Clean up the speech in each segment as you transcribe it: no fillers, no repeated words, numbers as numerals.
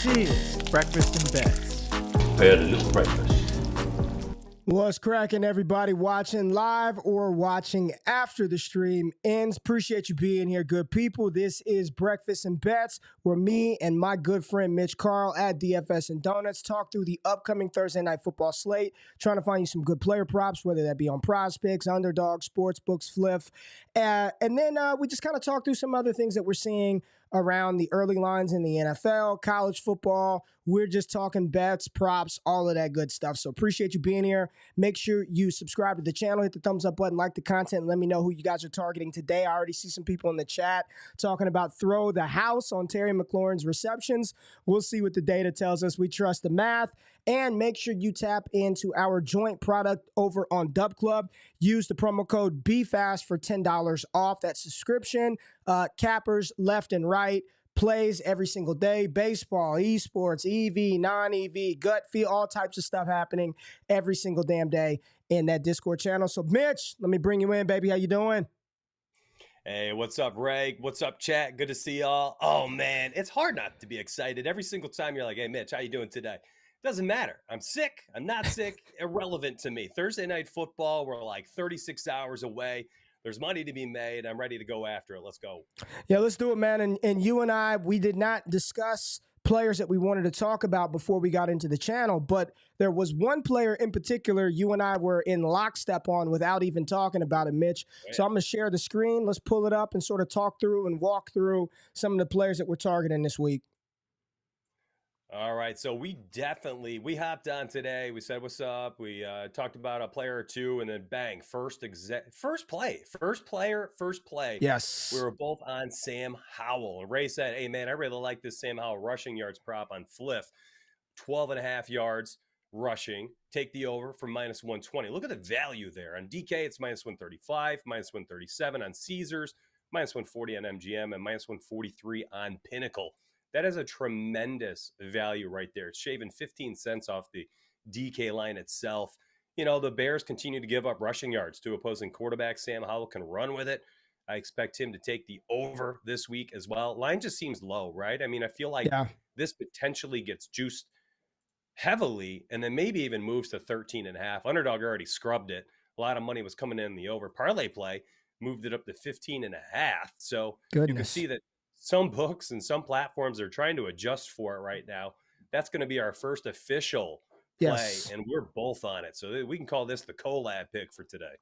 This is Breakfast and Bets. Had a little breakfast. What's cracking, everybody watching live or watching after the stream ends? Appreciate you being here, good people. This is Breakfast and Bets, where me and my good friend Mitch Carl at DFS and Donuts talk through the upcoming Thursday night football slate, trying to find you some good player props, whether that be on Prize Picks, Underdog, Sportsbooks, Fliff. And then we just kind of talk through some other things that we're seeing around the early lines in the NFL, college football. We're just talking bets, props, all of that good stuff. So appreciate you being here. Make sure you subscribe to the channel, hit the thumbs up button, like the content, and let me know who you guys are targeting today. I already see some people in the chat talking about throw the house on Terry McLaurin's receptions. We'll see what the data tells us. We trust the math. And make sure you tap into our joint product over on Dubclub. Use the promo code BFAST for $10 off that subscription. Cappers left and right. Plays every single day. Baseball, esports, EV, non-EV, gut feel, all types of stuff happening every single damn day in that Discord channel. So, Mitch, let me bring you in, baby. How you doing? Hey, what's up, Ray? What's up, chat? Good to see y'all. Oh, man, it's hard not to be excited. Every single time you're like, hey, Mitch, how you doing today? Doesn't matter. I'm sick. I'm not sick. Irrelevant to me. Thursday night football, we're like 36 hours away. There's money to be made. I'm ready to go after it. Let's go. Yeah, let's do it, man. And you and I, we did not discuss players that we wanted to talk about before we got into the channel, but there was one player in particular you and I were in lockstep on without even talking about it, Mitch. Yeah. So I'm going to share the screen. Let's pull it up and sort of talk through and walk through some of the players that we're targeting this week. All right, so we hopped on today. We said, what's up? We talked about a player or two, and then bang, first play. Yes. We were both on Sam Howell. And Ray said, hey, man, I really like this Sam Howell rushing yards prop on Fliff. 12.5 yards rushing. Take the over for minus 120. Look at the value there. On DK, it's minus 135, minus 137 on Caesars, minus 140 on MGM, and minus 143 on Pinnacle. That is a tremendous value right there. It's shaving 15 cents off the DK line itself. You know, the Bears continue to give up rushing yards to opposing quarterbacks. Sam Howell can run with it. I expect him to take the over this week as well. Line just seems low, right? I mean, I feel like this potentially gets juiced heavily and then maybe even moves to 13.5. Underdog already scrubbed it. A lot of money was coming in the over. Parlay play moved it up to 15.5. So you can see that some books and some platforms are trying to adjust for it right now. That's going to be our first official play, and we're both on it. So we can call this the collab pick for today.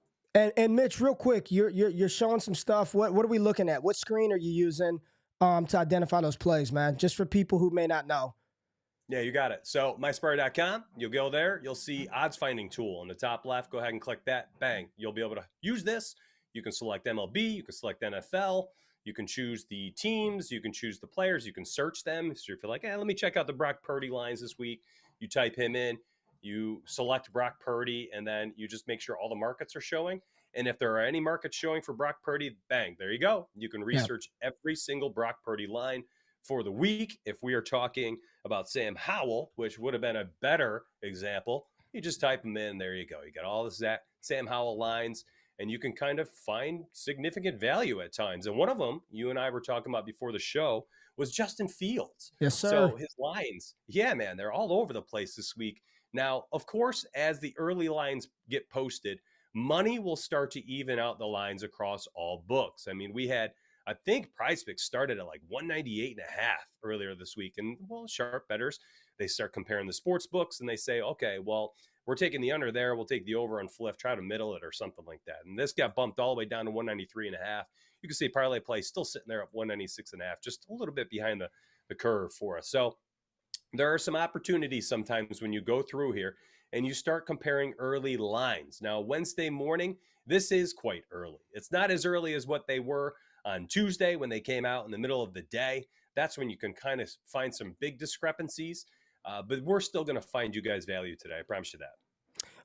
And Mitch, real quick, you're showing some stuff. What are we looking at? What screen are you using to identify those plays, man? Just for people who may not know. Yeah, you got it. So myspire.com, you'll go there. You'll see odds finding tool on the top left. Go ahead and click that. Bang. You'll be able to use this. You can select MLB. You can select NFL. You can choose the teams, you can choose the players, you can search them. So if you're like, let me check out the Brock Purdy lines this week, you type him in, you select Brock Purdy, and then you just make sure all the markets are showing. And if there are any markets showing for Brock Purdy, bang, there you go. You can research every single Brock Purdy line for the week. If we are talking about Sam Howell, which would have been a better example, you just type him in, there you go. You got all this Sam Howell lines. And you can kind of find significant value at times. And one of them, you and I were talking about before the show, was Justin Fields. Yes, sir. So his lines, yeah, man, they're all over the place this week. Now, of course, as the early lines get posted, money will start to even out the lines across all books. I mean, we had, I think Prize Picks started at like 198.5 earlier this week. And, well, sharp bettors, they start comparing the sports books and they say, okay, well, we're taking the under there. We'll take the over on Fliff, try to middle it or something like that. And this got bumped all the way down to 193.5. You can see parlay play still sitting there at 196.5, just a little bit behind the curve for us. So there are some opportunities sometimes when you go through here and you start comparing early lines. Now, Wednesday morning, this is quite early. It's not as early as what they were on Tuesday when they came out in the middle of the day. That's when you can kind of find some big discrepancies. But we're still going to find you guys value today. I promise you that.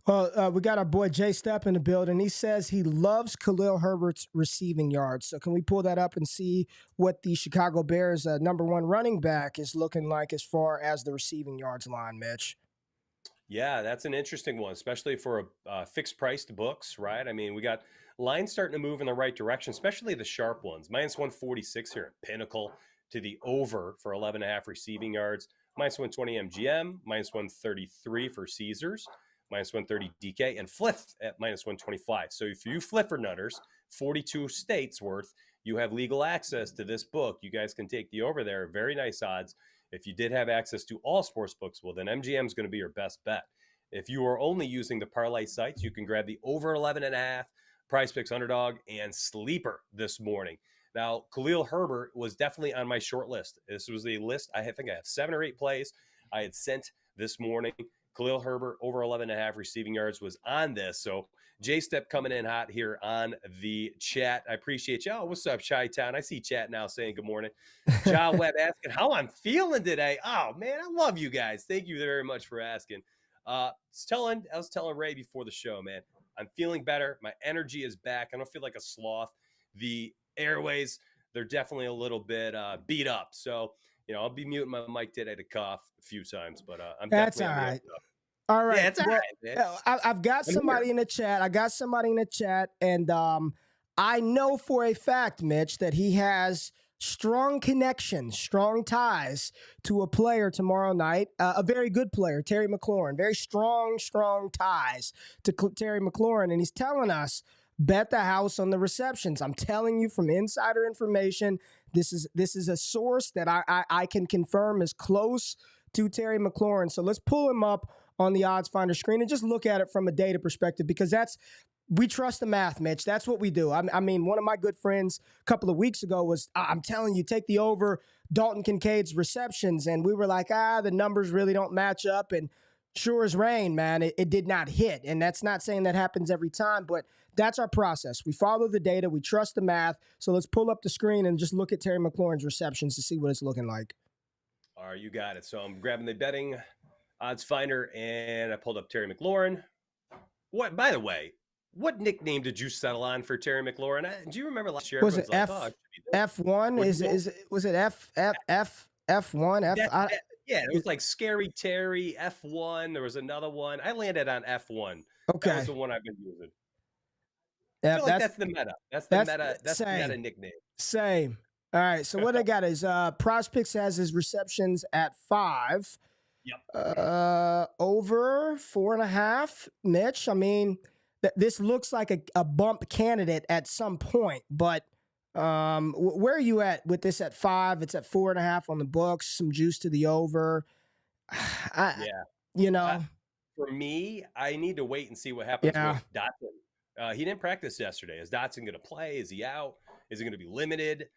Well, we got our boy Jay Stepp in the building. He says he loves Khalil Herbert's receiving yards. So can we pull that up and see what the Chicago Bears number one running back is looking like as far as the receiving yards line, Mitch? Yeah, that's an interesting one, especially for a fixed priced books, right? I mean, we got lines starting to move in the right direction, especially the sharp ones. Minus 146 here at Pinnacle to the over for 11.5 receiving yards. minus 120 MGM, minus 133 for Caesars, minus 130 DK, and Fliff at minus 125. So if you Fliffer nutters, 42 states worth, you have legal access to this book. You guys can take the over there. Very nice odds. If you did have access to all sports books, well, then MGM is going to be your best bet. If you are only using the parlay sites, you can grab the over 11.5, Prize Picks Underdog, and Sleeper this morning. Now, Khalil Herbert was definitely on my short list. This was the list. I think I have 7 or 8 plays I had sent this morning. Khalil Herbert over 11.5 receiving yards was on this. So J-Step coming in hot here on the chat. I appreciate y'all. What's up, Chi-Town? I see chat now saying good morning. John Webb asking how I'm feeling today. Oh, man, I love you guys. Thank you very much for asking. I was telling Ray before the show, man, I'm feeling better. My energy is back. I don't feel like a sloth. The airways, they're definitely a little bit beat up. So, I'll be muting my mic today to cough a few times, but I'm That's definitely all right. All right. Yeah, it's all right, man. I've got somebody in the chat. And I know for a fact, Mitch, that he has strong connections, strong ties to a player tomorrow night, a very good player, Terry McLaurin. Very strong ties to Terry McLaurin. And he's telling us, bet the house on the receptions. I'm telling you from insider information, this is a source that I can confirm is close to Terry McLaurin. So let's pull him up on the odds finder screen and just look at it from a data perspective, because we trust the math, Mitch. That's what we do. I mean, one of my good friends a couple of weeks ago was, I'm telling you, take the over Dalton Kincaid's receptions. And we were like, the numbers really don't match up. And sure as rain, man, it did not hit. And that's not saying that happens every time, but that's our process. We follow the data. We trust the math. So let's pull up the screen and just look at Terry McLaurin's receptions to see what it's looking like. All right, you got it. So I'm grabbing the betting odds finder, and I pulled up Terry McLaurin. What, by the way, what nickname did you settle on for Terry McLaurin? Do you remember last year? Was it F1? Was it F1? Yeah, it was like Scary Terry, F1. There was another one. I landed on F1. Okay. That was the one I've been using. Yeah, I feel like that's the meta. That's the meta nickname. Same. All right. So what I got is Prospects has his receptions at 5. Yep. Over 4.5. Mitch, I mean, this looks like a bump candidate at some point, but where are you at with this at 5? It's at 4.5 on the books. Some juice to the over. For me, I need to wait and see what happens with Dotson. He didn't practice yesterday. Is Dotson going to play? Is he out? Is he going to be limited?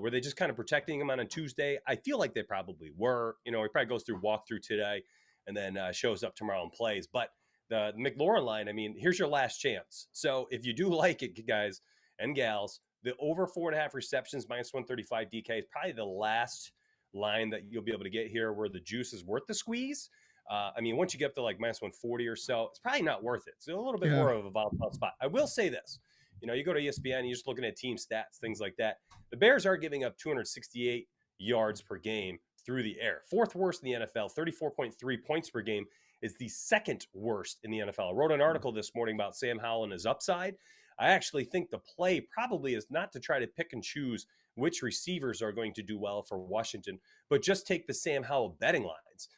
Were they just kind of protecting him on a Tuesday? I feel like they probably were. He probably goes through walkthrough today and then shows up tomorrow and plays. But the McLaurin line, I mean, here's your last chance. So if you do like it, guys and gals, the over 4.5 receptions, minus 135 DK is probably the last line that you'll be able to get here where the juice is worth the squeeze. I mean, once you get up to like minus 140 or so, it's probably not worth it. It's a little bit more of a volatile spot. I will say this. You go to ESPN, you're just looking at team stats, things like that. The Bears are giving up 268 yards per game through the air. 4th worst in the NFL, 34.3 points per game is the 2nd worst in the NFL. I wrote an article this morning about Sam Howell and his upside. I actually think the play probably is not to try to pick and choose which receivers are going to do well for Washington, but just take the Sam Howell betting lines.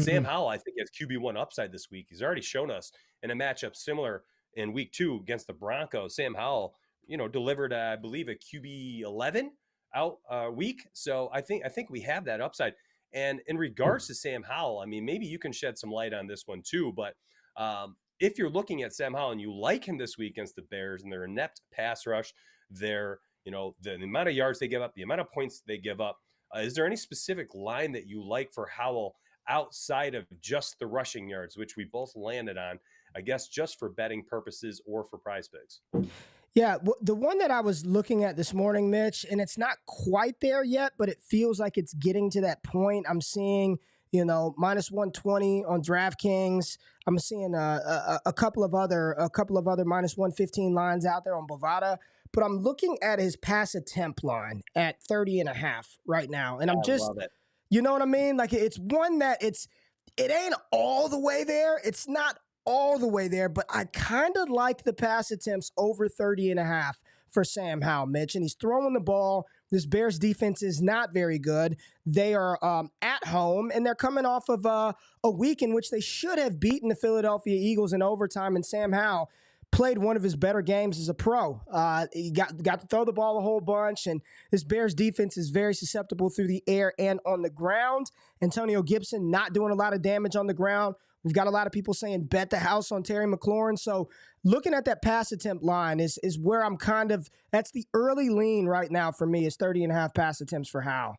Sam Howell, I think, has QB1 upside this week. He's already shown us in a matchup similar in week 2 against the Broncos. Sam Howell, delivered, I believe, a QB 11 out week. So I think we have that upside. And in regards to Sam Howell, I mean, maybe you can shed some light on this one too. But if you're looking at Sam Howell and you like him this week against the Bears and their inept pass rush, their, the amount of yards they give up, the amount of points they give up, is there any specific line that you like for Howell outside of just the rushing yards, which we both landed on, I guess, just for betting purposes or for prize picks? Yeah, the one that I was looking at this morning, Mitch, and it's not quite there yet, but it feels like it's getting to that point. I'm seeing, minus 120 on DraftKings. I'm seeing a couple of other minus 115 lines out there on Bovada. But I'm looking at his pass attempt line at 30.5 right now, and I'm love it. You know what I mean? Like, it's one that it ain't all the way there. It's not all the way there, but I kind of like the pass attempts over 30.5 for Sam Howell, Mitch. And he's throwing the ball This Bears defense is not very good. They are at home, and they're coming off of a week in which they should have beaten the Philadelphia Eagles in overtime, and Sam Howell played one of his better games as a pro. He got to throw the ball a whole bunch, and this Bears defense is very susceptible through the air and on the ground. Antonio Gibson not doing a lot of damage on the ground. We've got a lot of people saying bet the house on Terry McLaurin. So looking at that pass attempt line is where I'm that's the early lean right now for me is 30.5 pass attempts for Howell.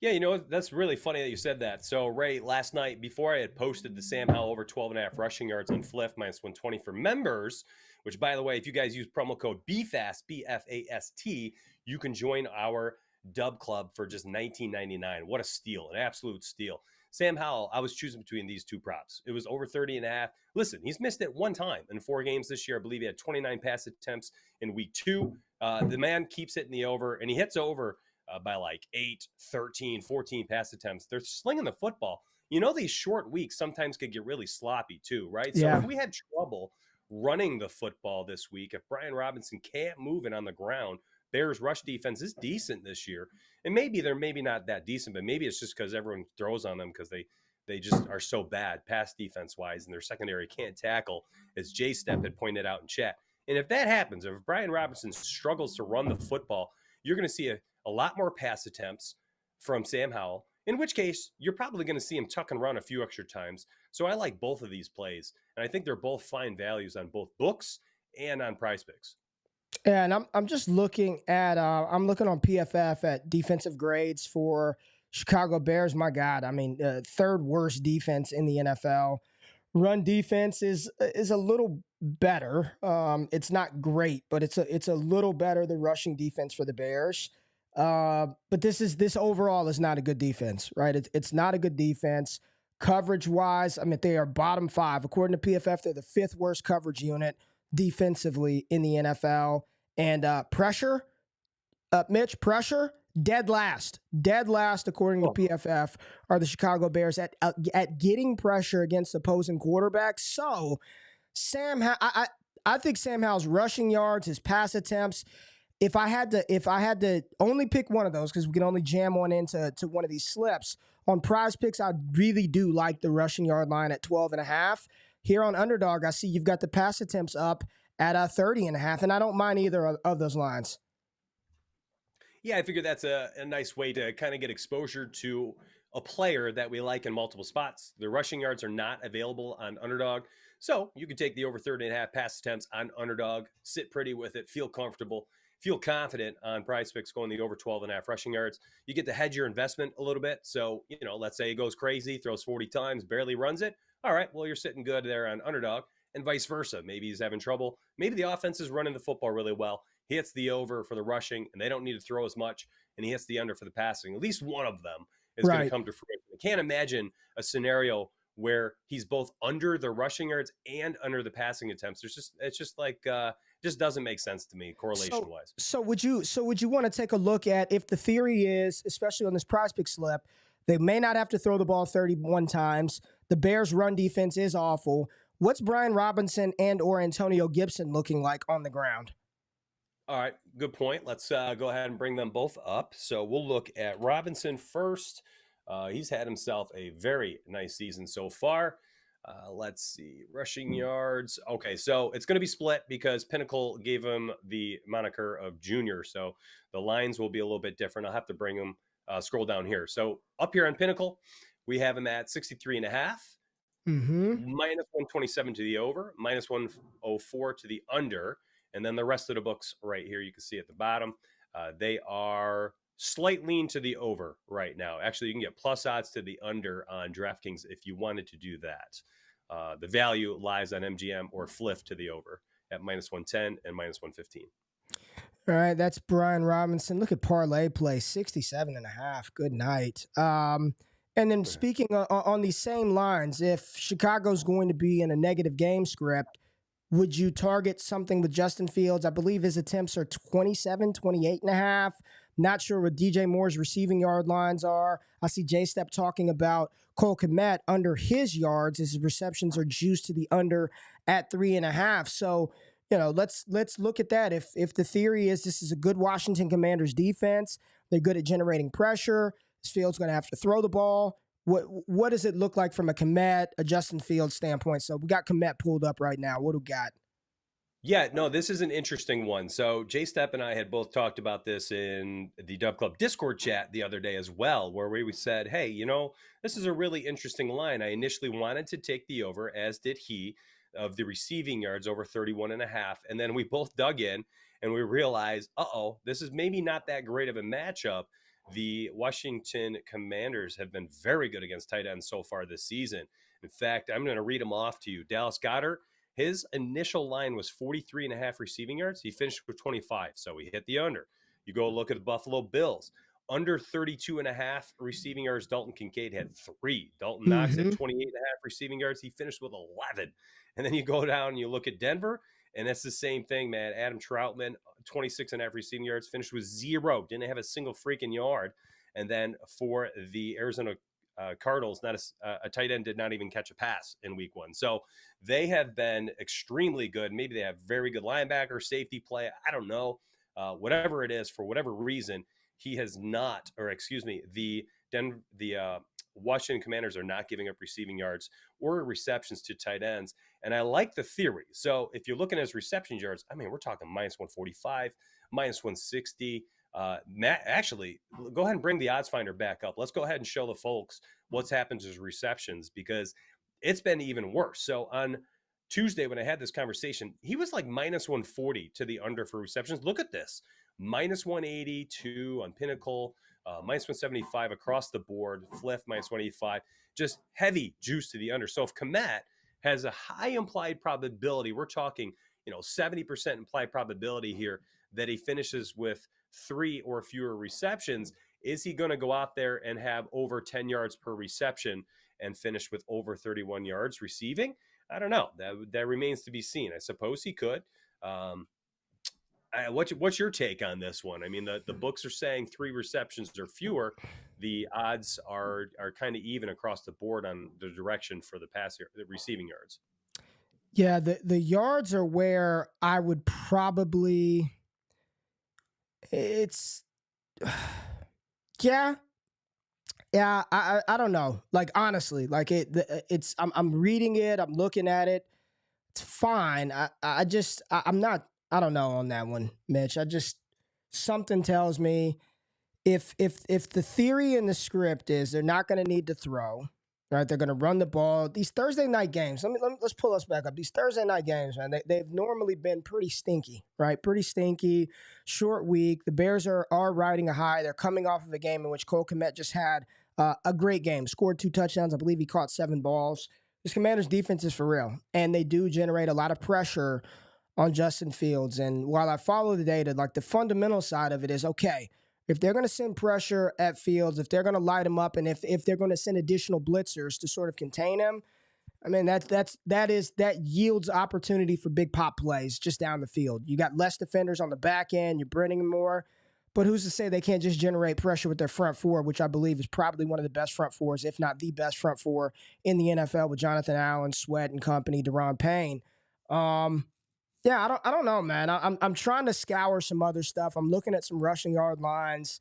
Yeah, that's really funny that you said that. So, Ray, last night, before I had posted the Sam Howell over 12.5 rushing yards on Fliff minus 120 for members, which, by the way, if you guys use promo code BFAST, B-F-A-S-T, you can join our Dubclub for just $19.99. What a steal, an absolute steal. Sam Howell, I was choosing between these two props. It was over 30.5. Listen, he's missed it one time in 4 games this year. I believe he had 29 pass attempts in week 2. The man keeps hitting the over, and he hits over by like 8, 13, 14 pass attempts. They're slinging the football. These short weeks sometimes could get really sloppy too, right? So if we had trouble running the football this week, if Brian Robinson can't move it on the ground, Bears rush defense is decent this year. And maybe they're not that decent, but maybe it's just because everyone throws on them because they just are so bad pass defense-wise, and their secondary can't tackle, as J-Step had pointed out in chat. And if that happens, if Brian Robinson struggles to run the football, you're going to see a lot more pass attempts from Sam Howell, in which case you're probably going to see him tuck and run a few extra times. So I like both of these plays, and I think they're both fine values on both books and on Prize Picks. And I'm just looking at I'm looking on PFF at defensive grades for Chicago Bears. My God, I mean, third worst defense in the NFL. Run defense is a little better. It's not great, but it's a little better than rushing defense for the Bears. But this overall is not a good defense, right? It's not a good defense. Coverage wise, I mean, they are bottom 5 according to PFF. They're the 5th worst coverage unit defensively in the NFL. And pressure, MItch, pressure, dead last according to PFF are the Chicago Bears at getting pressure against opposing quarterbacks. So I think Sam Howell's rushing yards, his pass attempts, if I had to only pick one of those, because we can only jam one into one of these slips on Prize Picks, I really do like the rushing yard line at 12.5. Here on Underdog, I see you've got the pass attempts up at 30.5, and I don't mind either of those lines. Yeah, I figure that's a nice way to kind of get exposure to a player that we like in multiple spots. The rushing yards are not available on Underdog, so you can take the over 30.5 pass attempts on Underdog, sit pretty with it, feel comfortable, feel confident on Prize Picks going the over 12.5 rushing yards. You get to hedge your investment a little bit. So, let's say he goes crazy, throws 40 times, barely runs it. All right, well, you're sitting good there on Underdog, and vice versa. Maybe he's having trouble. Maybe the offense is running the football really well. He hits the over for the rushing, and they don't need to throw as much, and he hits the under for the passing. At least one of them is going to come to fruition. I can't imagine a scenario where he's both under the rushing yards and under the passing attempts. It's just doesn't make sense to me correlation wise. So would you want to take a look at if the theory is, especially on this Prize Pick slip, they may not have to throw the ball 31 times. The Bears' run defense is awful. What's Brian Robinson and or Antonio Gibson looking like on the ground? All right, good point. Let's go ahead and bring them both up. So we'll look at Robinson first. He's had himself a very nice season so far. Let's see, rushing yards. Okay, so it's going to be split because Pinnacle gave him the moniker of junior. So the lines will be a little bit different. I'll have to bring him, scroll down here. So up here on Pinnacle, we have him at 63.5. Minus 127 to the over, minus 104 to the under, and then the rest of the books right here you can see at the bottom. They are slight lean to the over right now. Actually, you can get plus odds to the under on DraftKings if you wanted to do that. The value lies on MGM or Fliff to the over at minus 110 and minus 115. All right, that's Brian Robinson. Look at parlay play, 67.5. Good night. And then speaking on these same lines, if Chicago's going to be in a negative game script, would you target something with Justin Fields? I believe his attempts are 28.5. Not sure what DJ Moore's receiving yard lines are. I see J-Step talking about Cole Kmet under his yards. His receptions are juiced to the under at 3.5. So, let's look at that. If the theory is this is a good Washington Commanders defense, they're good at generating pressure. This Fields going to have to throw the ball. What does it look like from a Komet, a Justin Fields standpoint? So we got Komet pulled up right now. What do we got? Yeah, no, this is an interesting one. So Jay Stepp and I had both talked about this in the Dubclub Discord chat the other day as well, where we said, hey, this is a really interesting line. I initially wanted to take the over, as did he, of the receiving yards over 31.5. And then we both dug in and we realized, this is maybe not that great of a matchup. The Washington Commanders have been very good against tight ends so far this season. In fact, I'm going to read them off to you. Dallas Goedert, his initial line was 43.5 receiving yards. He finished with 25, so he hit the under. You go look at the Buffalo Bills. Under 32.5 receiving yards, Dalton Kincaid had 3. Dalton Knox had 28.5 receiving yards. He finished with 11. And then you go down and you look at Denver, and it's the same thing, man. Adam Troutman, 26.5 receiving yards, finished with 0. Didn't have a single freaking yard. And then for the Arizona Cardinals, not a tight end did not even catch a pass in week 1. So they have been extremely good. Maybe they have very good linebacker, safety play. I don't know. Whatever it is, for whatever reason, he has not, or excuse me, the Washington Commanders are not giving up receiving yards or receptions to tight ends. And I like the theory. So if you're looking at his reception yards, I mean, we're talking minus 145, minus 160. Matt, actually, go ahead and bring the odds finder back up. Let's go ahead and show the folks what's happened to his receptions, because it's been even worse. So on Tuesday, when I had this conversation, he was like minus 140 to the under for receptions. Look at this. Minus 182 on Pinnacle, minus 175 across the board. Fliff, minus 185. Just heavy juice to the under. So if Komet has a high implied probability, we're talking, 70% implied probability here that he finishes with 3 or fewer receptions. Is he going to go out there and have over 10 yards per reception and finish with over 31 yards receiving? I don't know. That remains to be seen. I suppose he could. What's your take on this one? I mean, the books are saying 3 receptions or fewer. The odds are kind of even across the board on the direction for the receiving yards. Yeah, the yards are where I would probably. It's. Yeah. I don't know. Like, honestly, like it's. I'm reading it. I'm looking at it. It's fine. I'm not. I don't know on that one, Mitch. Something tells me if the theory in the script is they're not going to need to throw, right? They're going to run the ball. These Thursday night games, let's pull us back up. These Thursday night games, man, they've normally been pretty stinky, right? Pretty stinky, short week. The Bears are riding a high. They're coming off of a game in which Cole Kmet just had a great game, scored 2 touchdowns. I believe he caught 7 balls. This Commanders defense is for real, and they do generate a lot of pressure on Justin Fields. And while I follow the data, like the fundamental side of it is, okay, if they're going to send pressure at Fields, if they're going to light him up, and if they're going to send additional blitzers to sort of contain him, I mean, that yields opportunity for big pop plays just down the field. You got less defenders on the back end, you're bringing more, but who's to say they can't just generate pressure with their front four, which I believe is probably one of the best front fours, if not the best front four in the NFL, with Jonathan Allen, Sweat and company, Daron Payne. Yeah, I don't know, man. I'm trying to scour some other stuff. I'm looking at some rushing yard lines.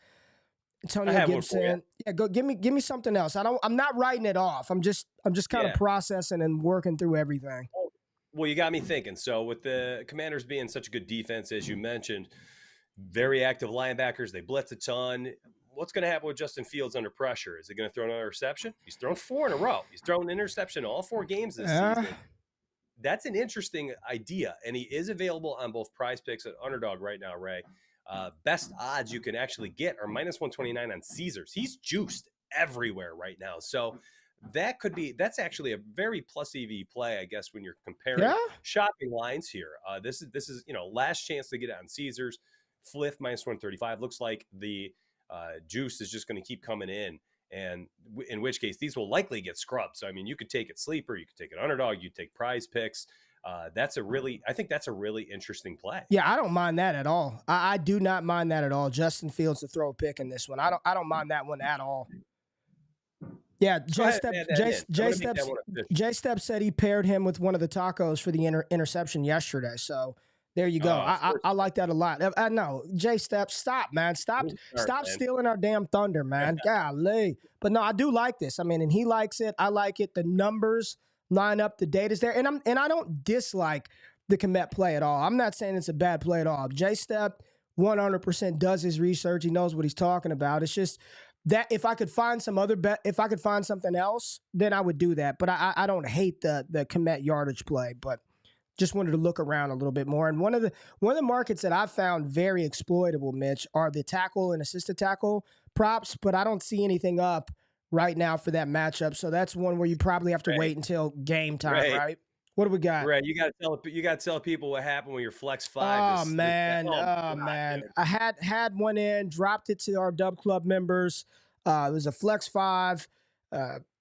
Antonio Gibson. Yeah, go give me something else. I'm not writing it off. I'm just kind of processing and working through everything. Well, you got me thinking. So with the Commanders being such a good defense, as you mentioned, very active linebackers, they blitz a ton. What's going to happen with Justin Fields under pressure? Is he going to throw another interception? He's thrown 4 in a row. He's thrown an interception all 4 games this season. That's an interesting idea, and he is available on both Prize Picks and Underdog right now, Ray. Best odds you can actually get are minus 129 on Caesars. He's juiced everywhere right now. So that's actually a very plus EV play, I guess, when you're comparing shopping lines here. This is last chance to get it on Caesars. Fliff minus 135. Looks like the juice is just going to keep coming in. And in which case, these will likely get scrubbed. So, I mean, you could take it sleeper, you could take it underdog, you take Prize Picks. I think that's a really interesting play. Yeah, I don't mind that at all. I do not mind that at all. Justin Fields to throw a pick in this one. I don't mind that one at all. Yeah, Jay Stepp said he paired him with one of the tacos for the interception yesterday. So There you go. I First like that a lot. I know. J-Step, stop, man. Stop man. stealing our damn thunder, man. Golly. But no, I do like this. I mean, and he likes it. I like it. The numbers line up. The data's there. And I don't dislike the Komet play at all. I'm not saying it's a bad play at all. J-Step 100% does his research. He knows what he's talking about. It's just that if I could find some other bet, if I could find something else, then I would do that. But I don't hate the Komet yardage play, but just wanted to look around a little bit more. And one of the markets that I've found very exploitable, Mitch, are the tackle and assisted tackle props, but I don't see anything up right now for that matchup. So that's one where you probably have to wait until game time, right? What do we got? Right, you got to tell people what happened when your flex 5. Oh man, man! I had one in, dropped it to our Dubclub members. It was a flex 5.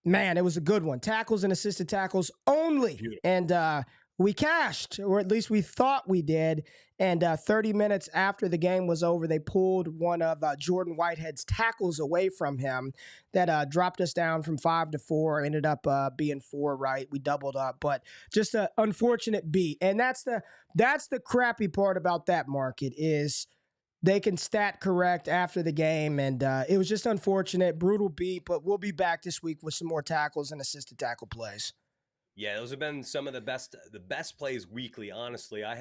Man, it was a good one. Tackles and assisted tackles only, beautiful. And we cashed, or at least we thought we did. And 30 minutes after the game was over, they pulled one of Jordan Whitehead's tackles away from him that dropped us down from 5 to 4, ended up being 4, right? We doubled up, but just an unfortunate beat. And that's the crappy part about that market is they can stat correct after the game. And it was just unfortunate, brutal beat, but we'll be back this week with some more tackles and assisted tackle plays. Yeah, those have been some of the best plays weekly, honestly. I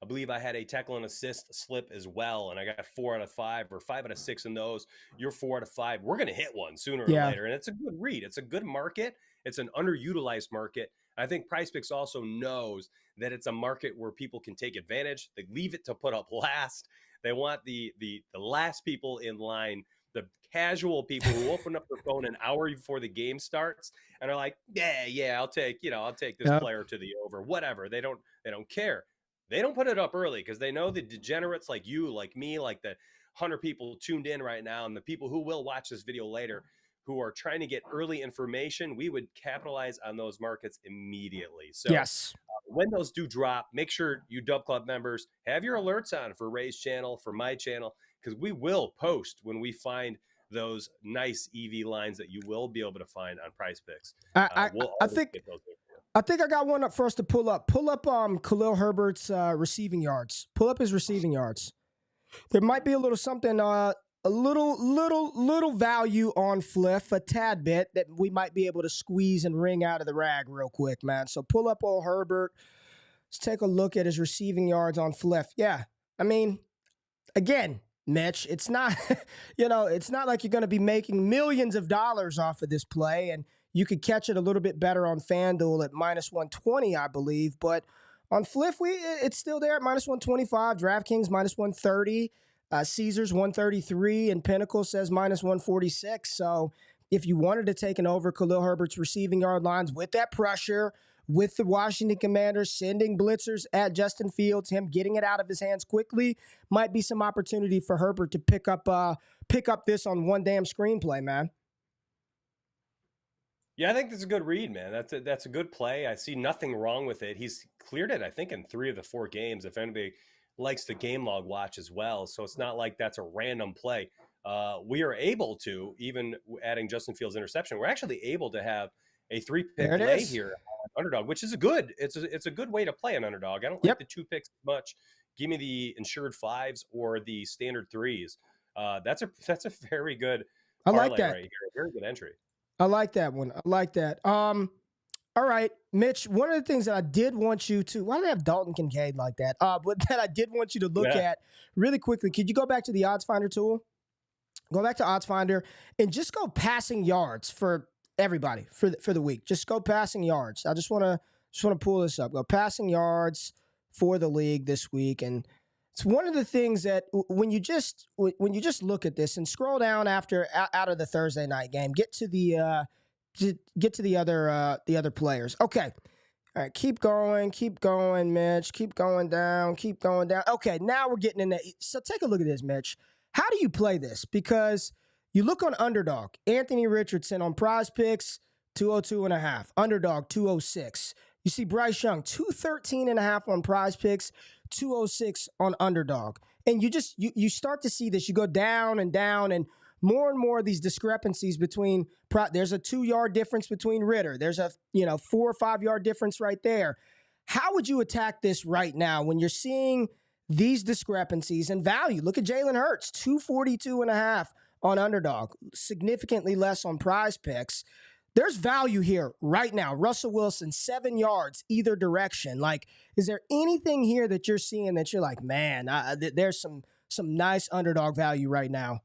believe I had a tackle and assist slip as well, and I got 4 out of 5 or 5 out of 6 in those. You're 4 out of 5. We're going to hit one sooner or later, and it's a good read. It's a good market. It's an underutilized market. I think PrizePicks also knows that it's a market where people can take advantage. They leave it to put up last. They want the last people in line, the casual people who open up their phone an hour before the game starts and are like, yeah, I'll take this player to the over, whatever. They don't care. They don't put it up early because they know the degenerates like you, like me, like the 100 people tuned in right now, and the people who will watch this video later who are trying to get early information. We would capitalize on those markets immediately. So yes. When those do drop, make sure you Dubclub members have your alerts on for Ray's channel, for my channel, because we will post when we find those nice EV lines that you will be able to find on PrizePicks. I think I got one up for us to pull up. Pull up Khalil Herbert's receiving yards. Pull up his receiving yards. There might be a little something, a little value on Fliff, a tad bit that we might be able to squeeze and wring out of the rag real quick, man. So pull up old Herbert. Let's take a look at his receiving yards on Fliff. Yeah, I mean, again, Mitch, it's not, it's not like you're going to be making millions of dollars off of this play, and you could catch it a little bit better on FanDuel at -120, I believe. But on Fliff, it's still there at -125. DraftKings -130. Caesars 133, and Pinnacle says -146. So if you wanted to take an over Khalil Herbert's receiving yard lines with that pressure, with the Washington Commanders sending blitzers at Justin Fields, him getting it out of his hands quickly, might be some opportunity for Herbert to pick up this on one damn screenplay, man. Yeah, I think that's a good read, man. That's a good play. I see nothing wrong with it. He's cleared it, I think, in 3 of the 4 games. If anybody likes the game log watch as well, so it's not like that's a random play. We are able to, even adding Justin Fields' interception, we're actually able to have a 3-pick play here on Underdog, which is it's a good way to play an Underdog. I don't like the 2 picks much. Give me the insured 5s or the standard 3s. That's a very good parlay. I like that. Right here. Very good entry. I like that one. I like that. All right, Mitch, one of the things that I did want you to, why do they have Dalton Kincaid like that? But that I did want you to look at really quickly. Could you go back to the odds finder tool? Go back to odds finder and just go passing yards for everybody for the week. Just go passing yards. I just want to pull this up. Go passing yards for the league this week. And it's one of the things that when you just look at this and scroll down out of the Thursday night game, get to the other players. Okay. All right, keep going, Mitch. Keep going down. Okay, now we're getting into. So take a look at this, Mitch. How do you play this? Because you look on Underdog, Anthony Richardson on PrizePicks, 202.5. Underdog, 206. You see Bryce Young, 213.5 on PrizePicks, 206 on Underdog. And you start to see this. You go down and more of these discrepancies between, there's a 2-yard difference between Ritter. There's a 4 or 5 yard difference right there. How would you attack this right now when you're seeing these discrepancies in value? Look at Jalen Hurts, 242.5 on Underdog, significantly less on Prize Picks. There's value here right now. Russell Wilson, 7 yards either direction. Like, is there anything here that you're seeing that you're like, man, there's some nice underdog value right now?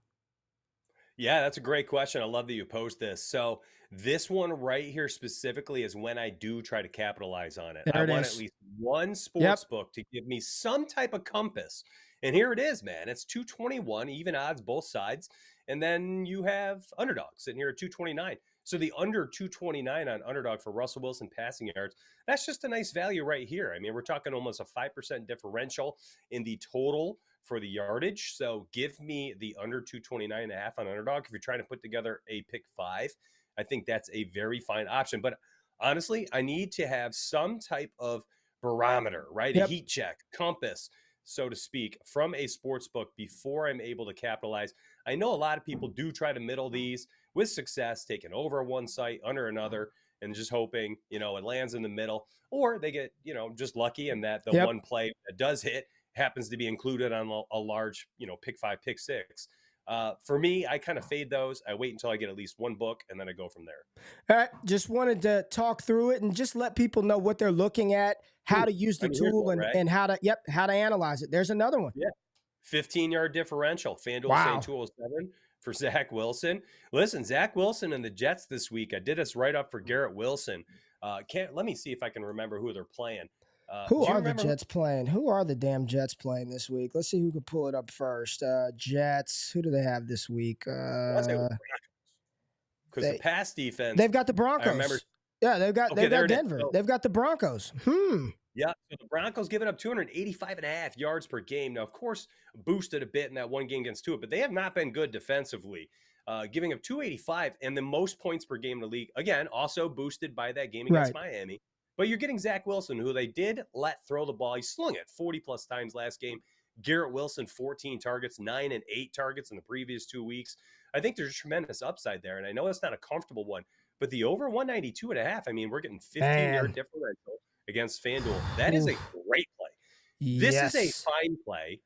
Yeah, that's a great question. I love that you posed this. So this one right here specifically is when I do try to capitalize on it. There I it want is. at least one sports book to give me some type of compass. And here it is, man. It's 221, even odds both sides. And then you have underdog sitting here at 229. So the under 229 on underdog for Russell Wilson passing yards, that's just a nice value right here. I mean, we're talking almost a 5% differential in the total for the yardage. So give me the under 229.5 on underdog. If you're trying to put together a pick 5, I think that's a very fine option. But honestly, I need to have some type of barometer, right? A heat check, compass, so to speak, from a sports book before I'm able to capitalize. I know a lot of people do try to middle these with success, taking over one site, under another, and just hoping, it lands in the middle, or they get, just lucky and that the one play that does hit happens to be included on a large, pick 5, pick 6. For me, I kind of fade those. I wait until I get at least one book, and then I go from there. All right, just wanted to talk through it and just let people know what they're looking at, how to use the tool, and how to analyze it. There's another one. Yeah, 15-yard differential. FanDuel saying 207 for Zach Wilson. Listen, Zach Wilson and the Jets this week. I did this right up for Garrett Wilson. Let me see if I can remember who they're playing. Who are the Jets playing? Who are the damn Jets playing this week? Let's see who can pull it up first. Jets. Who do they have this week? Because the pass defense. They've got the Broncos. I remember. Yeah, they've got Denver. So, they've got the Broncos. Yeah, so the Broncos giving up 285.5 yards per game. Now, of course, boosted a bit in that one game against Tua, but they have not been good defensively. Giving up 285 and the most points per game in the league. Again, also boosted by that game against Miami. But you're getting Zach Wilson, who they did let throw the ball. He slung it 40-plus times last game. Garrett Wilson, 14 targets, 9 and 8 targets in the previous 2 weeks. I think there's tremendous upside there, and I know it's not a comfortable one, but the over 192.5, I mean, we're getting 15-yard differential against FanDuel. That is a great play. This is a fine play.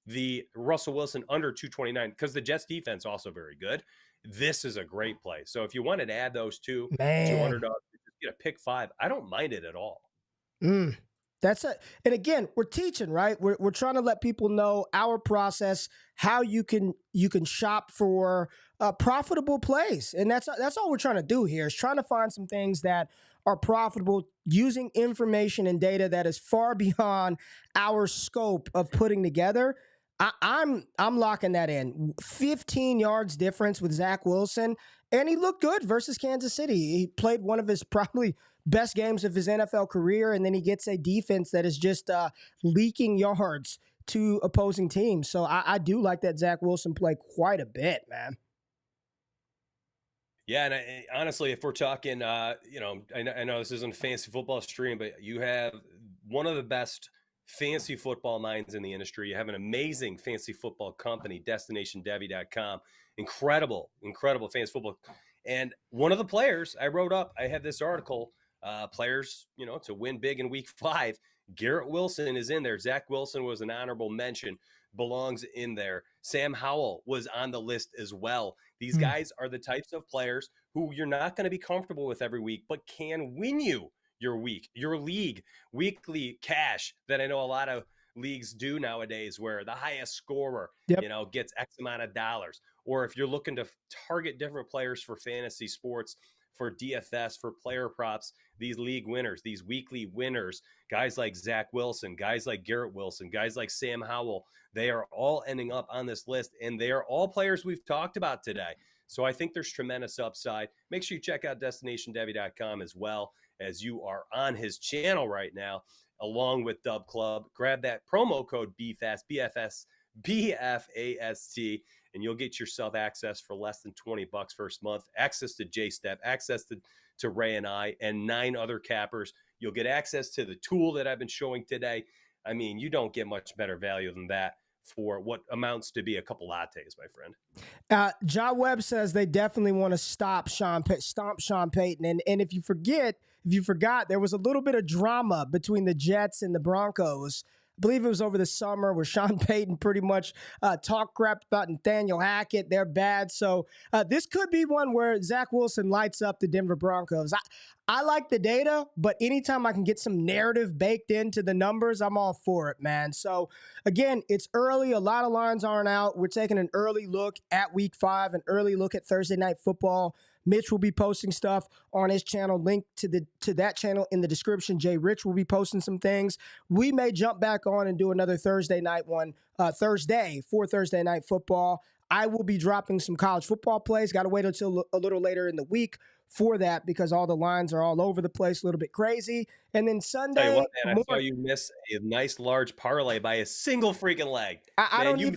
The Russell Wilson under 229, because the Jets defense also very good. This is a great play. So if you wanted to add those two underdogs, get a pick 5, I don't mind it at all. That's it. And again, we're teaching, right? We're trying to let people know our process, how you can shop for profitable plays. And that's all we're trying to do here, is trying to find some things that are profitable using information and data that is far beyond our scope of putting together. I'm locking that in. 15 yards difference with Zach Wilson, and he looked good versus Kansas City. He played one of his probably best games of his NFL career, and then he gets a defense that is just leaking yards to opposing teams. So I do like that Zach Wilson play quite a bit, man. Yeah, and honestly, if we're talking, I know this isn't a fantasy football stream, but you have one of the best fantasy football minds in the industry. You have an amazing fantasy football company, DestinationDevy.com. Incredible fantasy football. And one of the players I wrote up, I had this article, players, to win big in week 5. Garrett Wilson is in there. Zach Wilson was an honorable mention, belongs in there. Sam Howell was on the list as well. These guys are the types of players who you're not going to be comfortable with every week, but can win you your league, weekly cash that I know a lot of leagues do nowadays, where the highest scorer, gets X amount of dollars. Or if you're looking to target different players for fantasy sports, for DFS, for player props, these league winners, these weekly winners, guys like Zach Wilson, guys like Garrett Wilson, guys like Sam Howell, they are all ending up on this list, and they are all players we've talked about today. So I think there's tremendous upside. Make sure you check out DestinationDevy.com as well, as you are on his channel right now, along with Dubclub. Grab that promo code BFAST, BFAST, and you'll get yourself access for less than $20 first month, access to J-Step, access to Ray and I, and 9 other cappers. You'll get access to the tool that I've been showing today. I mean, you don't get much better value than that for what amounts to be a couple lattes, my friend. John Webb says they definitely want to stomp Sean Payton. And if you forget, if you forgot, there was a little bit of drama between the Jets and the Broncos. I believe it was over the summer where Sean Payton pretty much talked crap about Nathaniel Hackett. They're bad. So this could be one where Zach Wilson lights up the Denver Broncos. I like the data, but anytime I can get some narrative baked into the numbers, I'm all for it, man. So again, it's early. A lot of lines aren't out. We're taking an early look at week 5, an early look at Thursday Night Football. Mitch will be posting stuff on his channel. Link to that channel in the description. JRich will be posting some things. We may jump back on and do another Thursday night one, Thursday for Thursday Night Football. I will be dropping some college football plays. Got to wait until a little later in the week for that because all the lines are all over the place, a little bit crazy. And then Sunday, Tell you what, man, I saw you miss a nice large parlay by a single freaking leg.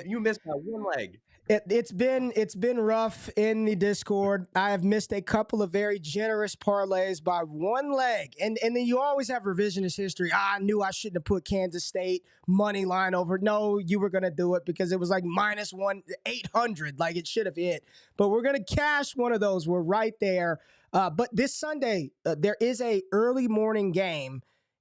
You missed by one leg. It's been rough in the Discord. I have missed a couple of very generous parlays by one leg. And then you always have revisionist history. I knew I shouldn't have put Kansas State money line over. No, you were going to do it because it was like minus 800. Like it should have hit. But we're going to cash one of those. We're right there. But this Sunday, there is a early morning game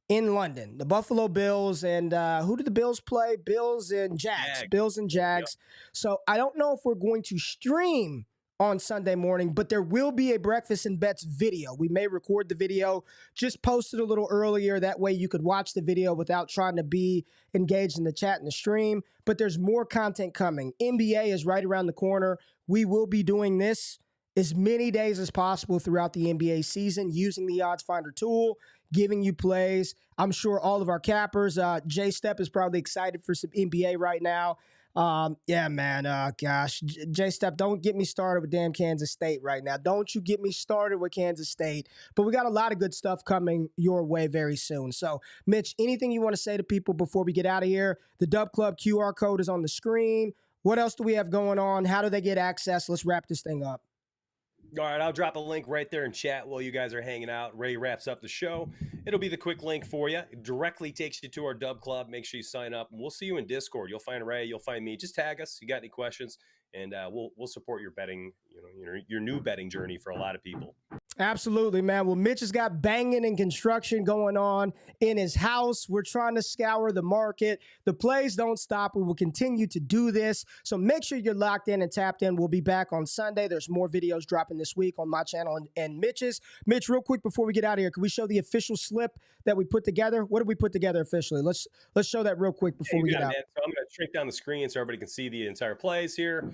in London. The Buffalo Bills and who did the Bills play? Bills and Jags. Bills and Jags. Yep. So I don't know if we're going to stream on Sunday morning, but there will be a Breakfast and Bets video. We may record the video, just post it a little earlier. That way you could watch the video without trying to be engaged in the chat and the stream. But there's more content coming. NBA is right around the corner. We will be doing this as many days as possible throughout the NBA season using the Odds Finder tool, giving you plays. I'm sure all of our cappers, J Step is probably excited for some NBA right now. Yeah, man. Gosh, J Step, don't get me started with damn Kansas State right now. Don't you get me started with Kansas State. But we got a lot of good stuff coming your way very soon. So, Mitch, anything you want to say to people before we get out of here? The Dubclub QR code is on the screen. What else do we have going on? How do they get access? Let's wrap this thing up. All right, I'll drop a link right there in chat while you guys are hanging out. Ray wraps up the show. It'll be the quick link for you. It directly takes you to our Dubclub. Make sure you sign up, and we'll see you in Discord. You'll find Ray. You'll find me. Just tag us. You got any questions, and we'll support your betting, your new betting journey for a lot of people. Absolutely, man. Well, Mitch has got banging and construction going on in his house. We're trying to scour the market. The plays don't stop. We will continue to do this. So make sure you're locked in and tapped in. We'll be back on Sunday. There's more videos dropping this week on my channel and Mitch's. Mitch, real quick before we get out of here, can we show the official slip that we put together? What did we put together officially? Let's show that real quick before we get out. Man. So I'm going to shrink down the screen so everybody can see the entire plays here.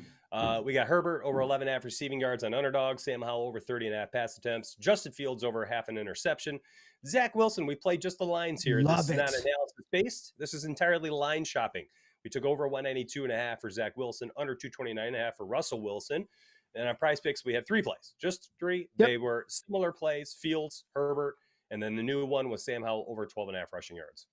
We got Herbert over 11.5 receiving yards on underdog. Sam Howell over 30.5 pass attempts. Justin Fields over half an interception. Zach Wilson, we played just the lines here. This is not analysis based. This is entirely line shopping. We took over 192.5 for Zach Wilson, under 229.5 for Russell Wilson. And on Prize Picks, we had 3 plays, just 3. Yep. They were similar plays: Fields, Herbert, and then the new one was Sam Howell over 12.5 rushing yards.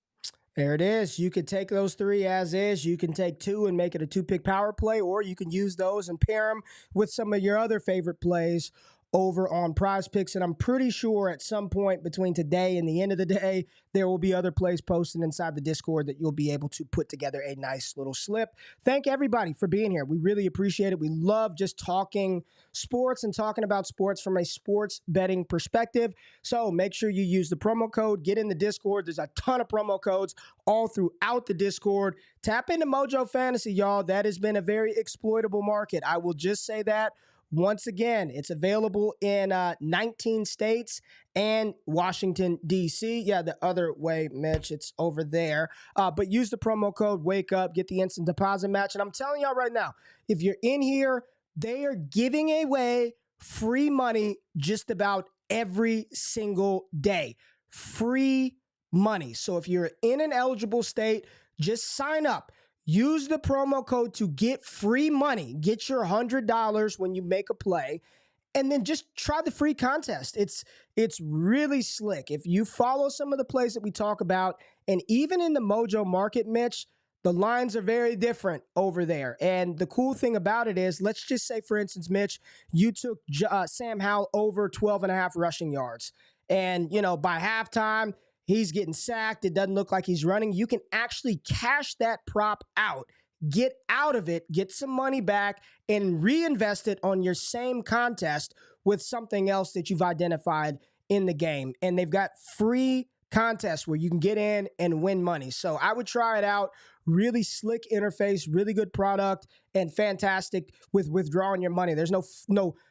There it is. You could take those 3 as is. You can take 2 and make it a 2-pick power play, or you can use those and pair them with some of your other favorite plays over on Prize Picks. And I'm pretty sure at some point between today and the end of the day, there will be other plays posted inside the Discord that you'll be able to put together a nice little slip. Thank everybody for being here. We really appreciate it. We love just talking sports and talking about sports from a sports betting perspective. So make sure you use the promo code. Get in the Discord. There's a ton of promo codes all throughout the Discord. Tap into Mojo Fantasy, y'all. That has been a very exploitable market. I will just say that. Once again, it's available in 19 states and Washington, D.C. Yeah, the other way, Mitch, it's over there. But use the promo code WAKE UP, get the instant deposit match. And I'm telling y'all right now, if you're in here, they are giving away free money just about every single day. Free money. So if you're in an eligible state, just sign up. Use the promo code to get free money. Get your $100 when you make a play, and then just try the free contest. It's really slick. If you follow some of the plays that we talk about, and even in the Mojo market, Mitch, the lines are very different over there. And the cool thing about it is, let's just say, for instance, Mitch, you took Sam Howell over 12.5 rushing yards. And, by halftime, he's getting sacked. It doesn't look like he's running. You can actually cash that prop out, get out of it, get some money back, and reinvest it on your same contest with something else that you've identified in the game, and they've got free contests where you can get in and win money. So I would try it out. Really slick interface, really good product, and fantastic with withdrawing your money. There's no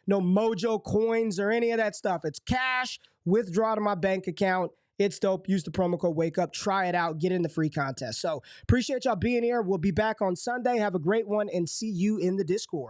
Mojo coins or any of that stuff. It's cash, withdraw to my bank account. It's dope. Use the promo code WAKEUP. Try it out. Get in the free contest. So appreciate y'all being here. We'll be back on Sunday. Have a great one and see you in the Discord.